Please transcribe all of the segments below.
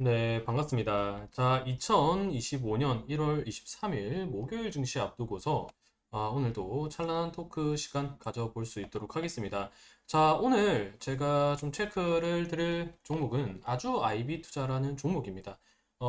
네, 반갑습니다. 자, 2025년 1월 23일 목요일 증시 앞두고서 오늘도 찬란한 토크 시간 가져볼 수 있도록 하겠습니다. 자, 오늘 제가 좀 체크를 드릴 종목은 아주 IB 투자라는 종목입니다.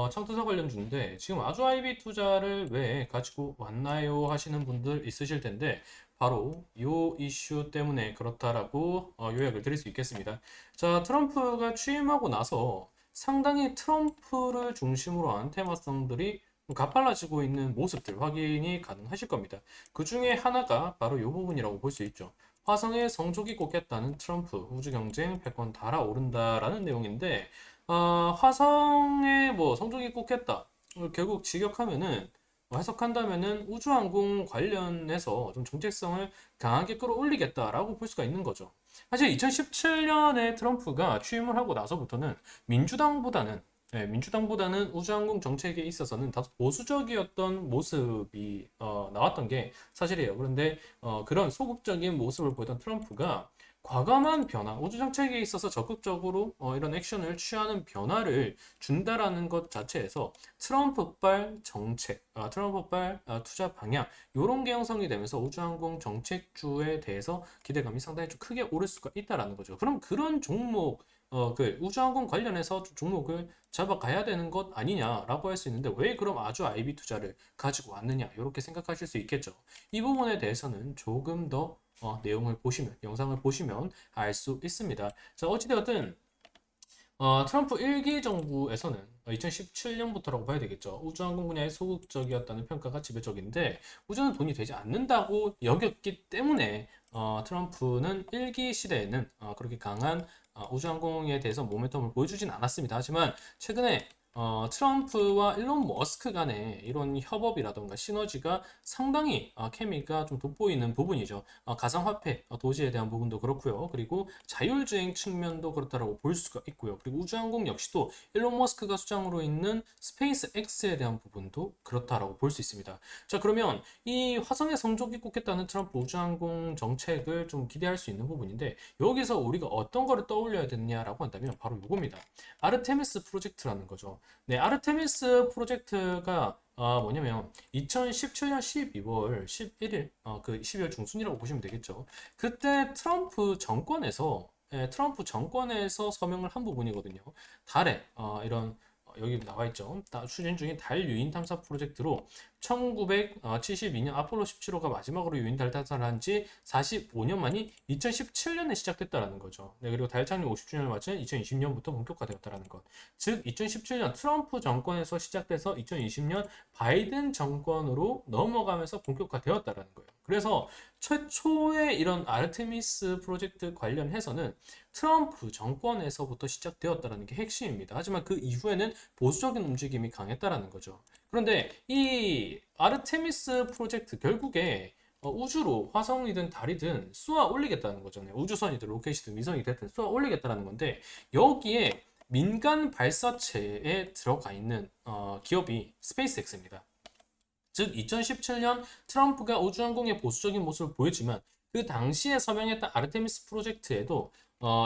창투자 관련주인데 지금 아주 IB 투자를 왜 가지고 왔나요 하시는 분들 있으실 텐데 바로 이 이슈 때문에 그렇다라고 요약을 드릴 수 있겠습니다. 자, 트럼프가 취임하고 나서 상당히 트럼프를 중심으로 한 테마성들이 가팔라지고 있는 모습들 확인이 가능하실 겁니다. 그 중에 하나가 바로 이 부분이라고 볼 수 있죠. 화성에 성적이 꽂겠다는 트럼프, 우주경쟁 패권 달아오른다라는 내용인데, 화성에 뭐 성적이 꽂겠다. 결국 직역하면은 해석한다면은 우주항공 관련해서 좀 정체성을 강하게 끌어올리겠다라고 볼 수가 있는 거죠. 사실 2017년에 트럼프가 취임을 하고 나서부터는 민주당보다는 민주당보다는 우주항공 정책에 있어서는 다소 보수적이었던 모습이 나왔던 게 사실이에요. 그런데 그런 소극적인 모습을 보였던 트럼프가 과감한 변화, 우주 정책에 있어서 적극적으로 이런 액션을 취하는 변화를 준다라는 것 자체에서 트럼프발 정책, 트럼프발 투자 방향 이런 게 형성이 되면서 우주항공 정책주에 대해서 기대감이 상당히 좀 크게 오를 수가 있다라는 거죠. 그럼 그런 종목, 그 우주항공 관련해서 종목을 잡아가야 되는 것 아니냐라고 할 수 있는데 왜 그럼 아주 IB 투자를 가지고 왔느냐 이렇게 생각하실 수 있겠죠. 이 부분에 대해서는 조금 더 내용을 보시면 영상을 보시면 알 수 있습니다. 자, 어찌되었든 트럼프 1기 정부에서는 2017년부터라고 봐야 되겠죠. 우주항공 분야에 소극적이었다는 평가가 지배적인데 우주는 돈이 되지 않는다고 여겼기 때문에 트럼프는 1기 시대에는 그렇게 강한 우주항공에 대해서 모멘텀을 보여주진 않았습니다. 하지만 최근에 트럼프와 일론 머스크 간의 이런 협업이라던가 시너지가 상당히 케미가 좀 돋보이는 부분이죠. 가상화폐, 도시에 대한 부분도 그렇고요. 그리고 자율주행 측면도 그렇다고 볼 수가 있고요. 그리고 우주항공 역시도 일론 머스크가 수장으로 있는 스페이스 X에 대한 부분도 그렇다라고 볼 수 있습니다. 자, 그러면 이 화성에 성적이 꽂겠다는 트럼프 우주항공 정책을 좀 기대할 수 있는 부분인데 여기서 우리가 어떤 거를 떠올려야 되느냐라고 한다면 바로 이겁니다. 아르테미스 프로젝트라는 거죠. 네, 아르테미스 프로젝트가 뭐냐면 2017년 12월 11일 그 12월 중순이라고 보시면 되겠죠. 그때 트럼프 정권에서 서명을 한 부분이거든요. 달에 이런 여기 나와 있죠. 추진 중인 달 유인 탐사 프로젝트로 1972년 아폴로 17호가 마지막으로 유인 달 탐사를 한 지 45년 만이 2017년에 시작됐다라는 거죠. 네, 그리고 달 착륙 50주년을 맞춘 2020년부터 본격화되었다라는 것. 즉 2017년 트럼프 정권에서 시작돼서 2020년 바이든 정권으로 넘어가면서 본격화되었다라는 거예요. 그래서 최초의 이런 아르테미스 프로젝트 관련해서는 트럼프 정권에서부터 시작되었다는 게 핵심입니다. 하지만 그 이후에는 보수적인 움직임이 강했다라는 거죠. 그런데 이 아르테미스 프로젝트 결국에 우주로 화성이든 달이든 쏘아 올리겠다는 거잖아요. 우주선이든 로켓이든 위성이 됐든 쏘아 올리겠다는 건데 여기에 민간 발사체에 들어가 있는 기업이 스페이스X입니다. 즉 2017년 트럼프가 우주항공의 보수적인 모습을 보였지만 그 당시에 서명했던 아르테미스 프로젝트에도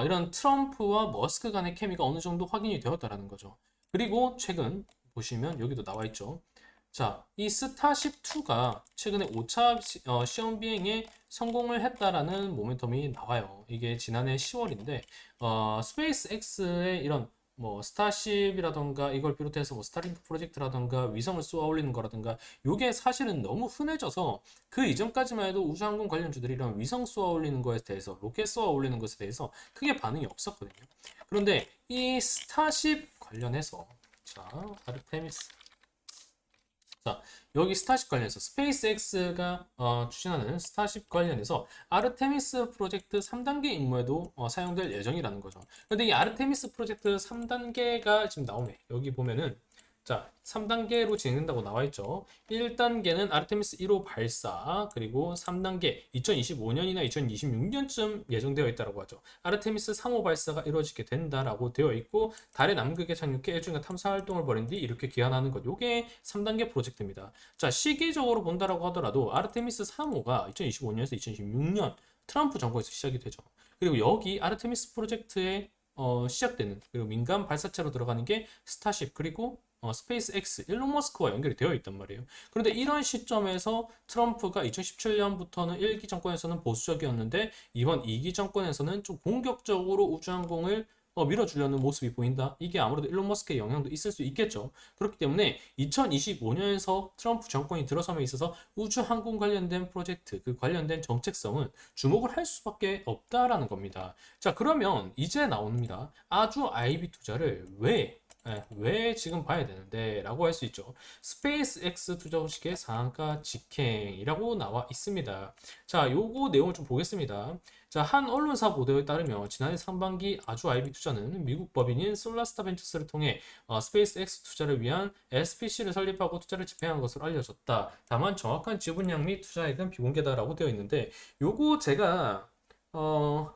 이런 트럼프와 머스크 간의 케미가 어느 정도 확인이 되었다라는 거죠. 그리고 최근 보시면 여기도 나와 있죠. 자, 이 스타쉽2가 최근에 5차 시험 비행에 성공을 했다라는 모멘텀이 나와요. 이게 지난해 10월인데 스페이스 X의 이런 뭐 스타쉽이라던가 이걸 비롯해서 뭐 스타링크 프로젝트라던가 위성을 쏘아 올리는 거라던가 이게 사실은 너무 흔해져서 그 이전까지만 해도 우주항공 관련주들이 이런 위성 쏘아 올리는 것에 대해서 로켓 쏘아 올리는 것에 대해서 크게 반응이 없었거든요. 그런데 이 스타쉽 관련해서 자 아르테미스 자, 여기 스타쉽 관련해서 스페이스X가 추진하는 스타쉽 관련해서 아르테미스 프로젝트 3단계 임무에도 사용될 예정이라는 거죠. 근데 이 아르테미스 프로젝트 3단계가 지금 나오네. 여기 보면은 자, 3단계로 진행된다고 나와 있죠. 1단계는 아르테미스 1호 발사, 그리고 3단계 2025년이나 2026년쯤 예정되어 있다고 하죠. 아르테미스 3호 발사가 이루어지게 된다라고 되어 있고 달의 남극에 착륙해 일종의 탐사 활동을 벌인 뒤 이렇게 귀환하는 것. 이게 3단계 프로젝트입니다. 자, 시기적으로 본다라고 하더라도 아르테미스 3호가 2025년에서 2026년 트럼프 정권에서 시작이 되죠. 그리고 여기 아르테미스 프로젝트의 시작되는, 그리고 민간 발사체로 들어가는 게 스타쉽, 그리고 스페이스 X, 일론 머스크와 연결이 되어 있단 말이에요. 그런데 이런 시점에서 트럼프가 2017년부터는 1기 정권에서는 보수적이었는데 이번 2기 정권에서는 좀 공격적으로 우주항공을 밀어주려는 모습이 보인다. 이게 아무래도 일론 머스크의 영향도 있을 수 있겠죠. 그렇기 때문에 2025년에서 트럼프 정권이 들어섬에 있어서 우주항공 관련된 프로젝트, 그 관련된 정책성은 주목을 할 수밖에 없다라는 겁니다. 자, 그러면 이제 나옵니다. 아주 IB 투자를 왜 지금 봐야 되는데? 라고 할 수 있죠. 스페이스 X 투자 주식의 상한가 직행이라고 나와 있습니다. 자, 요거 내용을 좀 보겠습니다. 자, 한 언론사 보도에 따르면 지난해 상반기 아주 IB 투자는 미국 법인인 솔라스타 벤처스를 통해 스페이스 X 투자를 위한 SPC를 설립하고 투자를 집행한 것으로 알려졌다. 다만 정확한 지분량 및 투자액은 비공개다라고 되어 있는데 요거 제가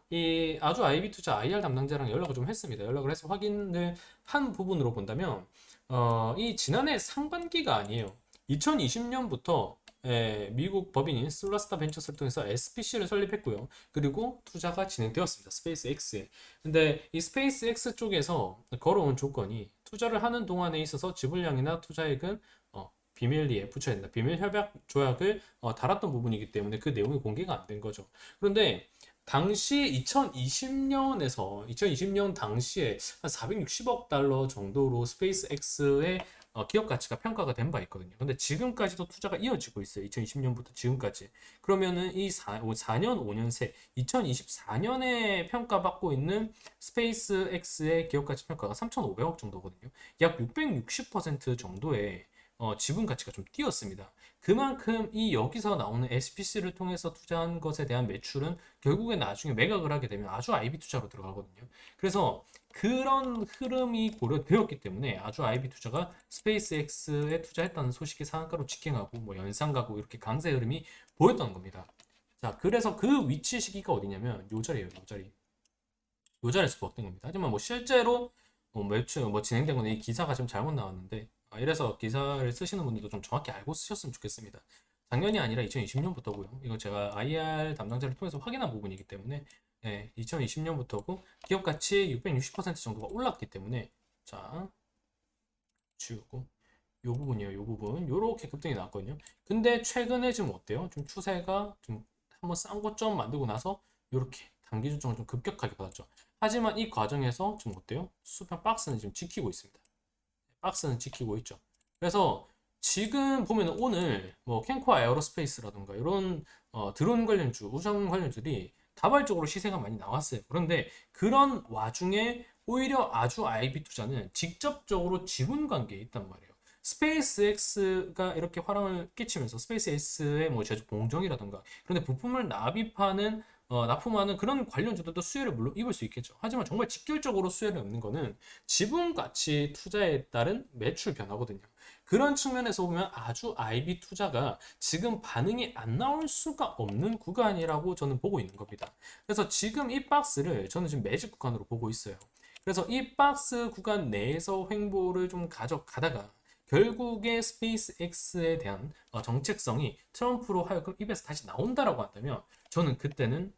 이 아주 IB 투자 IR 담당자랑 연락을 좀 했습니다. 연락을 해서 확인을 한 부분으로 본다면, 이 지난해 상반기가 아니에요. 2020년부터 미국 법인인 슬라스타 벤처스를 통해서 SPC를 설립했고요. 그리고 투자가 진행되었습니다. 스페이스 X에. 근데 이 스페이스 X 쪽에서 걸어온 조건이 투자를 하는 동안에 있어서 지분량이나 투자액은 비밀리에 붙여야 된다. 비밀 협약 조약을 달았던 부분이기 때문에 그 내용이 공개가 안 된 거죠. 그런데 당시 2020년 당시에 한 460억 달러 정도로 스페이스 X의 기업 가치가 평가가 된 바 있거든요. 근데 지금까지도 투자가 이어지고 있어요. 2020년부터 지금까지. 그러면은 이 4년, 5년 새 2024년에 평가받고 있는 스페이스 X의 기업 가치 평가가 3,500억 정도거든요. 약 660% 정도의 지분 가치가 좀 뛰었습니다. 그만큼 이 여기서 나오는 SPC를 통해서 투자한 것에 대한 매출은 결국에 나중에 매각을 하게 되면 아주 IB 투자로 들어가거든요. 그래서 그런 흐름이 고려되었기 때문에 아주 IB 투자가 스페이스 X에 투자했다는 소식이 상한가로 직행하고 뭐 연상가고 이렇게 강세 흐름이 보였던 겁니다. 자, 그래서 그 위치 시기가 어디냐면 요 자리예요, 요 자리. 요 자리에서 부각된 겁니다. 하지만 뭐 실제로 매출 진행된 거는 이 기사가 좀 잘못 나왔는데, 이래서 기사를 쓰시는 분들도 좀 정확히 알고 쓰셨으면 좋겠습니다. 작년이 아니라 2020년부터고요. 이거 제가 IR 담당자를 통해서 확인한 부분이기 때문에 2020년부터고 기업 가치 660% 정도가 올랐기 때문에, 자, 지우고 요 부분이에요. 요 부분 요렇게 급등이 나왔거든요. 근데 최근에 지금 어때요? 좀 추세가 좀 한번 싼 고점 만들고 나서 요렇게 단기 조정을 좀 급격하게 받았죠. 하지만 이 과정에서 지금 어때요? 수평 박스는 지금 지키고 있습니다. 박스는 지키고 있죠. 그래서 지금 보면 오늘 뭐 캔코아 에어로스페이스라든가 이런 드론 관련주, 우정 관련주들이 다발적으로 시세가 많이 나왔어요. 그런데 그런 와중에 오히려 아주 IB 투자는 직접적으로 지분 관계에 있단 말이에요. 스페이스X가 이렇게 화랑을 끼치면서 스페이스X의 뭐 제조 공정이라든가 그런데 부품을 납품하는 그런 관련주들도 수혜를 물론 입을 수 있겠죠. 하지만 정말 직결적으로 수혜를 얻는 거는 지분 가치 투자에 따른 매출 변화거든요. 그런 측면에서 보면 아주 IB 투자가 지금 반응이 안 나올 수가 없는 구간이라고 저는 보고 있는 겁니다. 그래서 지금 이 박스를 저는 지금 매직 구간으로 보고 있어요. 그래서 이 박스 구간 내에서 횡보를 좀 가져가다가 결국에 스페이스 X에 대한 정책성이 트럼프로 하여금 입에서 다시 나온다라고 한다면 저는 그때는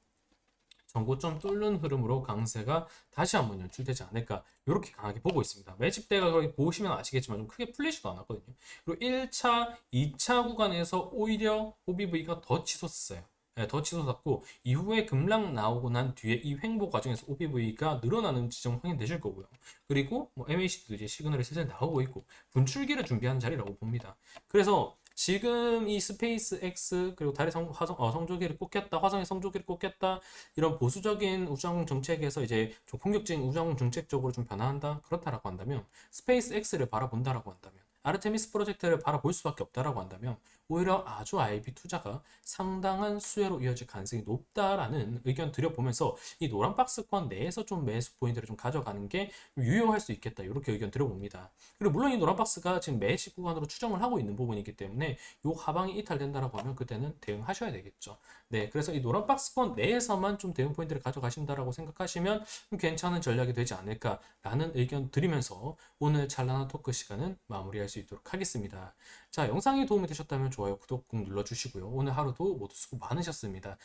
전고점 뚫는 흐름으로 강세가 다시 한번 연출되지 않을까 이렇게 강하게 보고 있습니다. 매집대가 거기 보시면 아시겠지만 좀 크게 풀리지도 않았거든요. 그리고 1차, 2차 구간에서 오히려 OBV가 더 치솟았어요. 네, 더 치솟았고 이후에 급락 나오고 난 뒤에 이 횡보 과정에서 OBV가 늘어나는 지점 확인되실 거고요. 그리고 뭐 MACD도 이제 시그널이 슬슬 나오고 있고 분출기를 준비하는 자리라고 봅니다. 그래서 지금 이 스페이스 X 그리고 달의 성조기를 꽂겠다, 화성의 성조기를 꽂겠다 이런 보수적인 우주항공 정책에서 이제 좀 공격적인 우주항공 정책 쪽으로 좀 변화한다 그렇다라고 한다면 스페이스 X를 바라본다라고 한다면 아르테미스 프로젝트를 바라볼 수밖에 없다라고 한다면 오히려 아주 IB 투자가 상당한 수혜로 이어질 가능성이 높다라는 의견 드려보면서 이 노란 박스권 내에서 좀 매수 포인트를 좀 가져가는 게 유효할 수 있겠다 이렇게 의견 드려봅니다. 그리고 물론 이 노란 박스가 지금 매식 구간으로 추정을 하고 있는 부분이기 때문에 요 하방이 이탈된다라고 하면 그때는 대응하셔야 되겠죠. 네, 그래서 이 노란 박스권 내에서만 좀 대응 포인트를 가져가신다라고 생각하시면 좀 괜찮은 전략이 되지 않을까라는 의견 드리면서 오늘 찬란한 토크 시간은 마무리할 수 있도록 하겠습니다. 자, 영상이 도움이 되셨다면 좋아요, 구독 꾹 눌러주시고요. 오늘 하루도 모두 수고 많으셨습니다.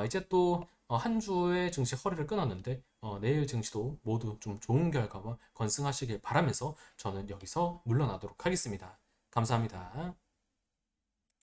이제 또 한 주의 증시 허리를 끊었는데 내일 증시도 모두 좀 좋은 결과와 건승하시길 바라면서 저는 여기서 물러나도록 하겠습니다. 감사합니다.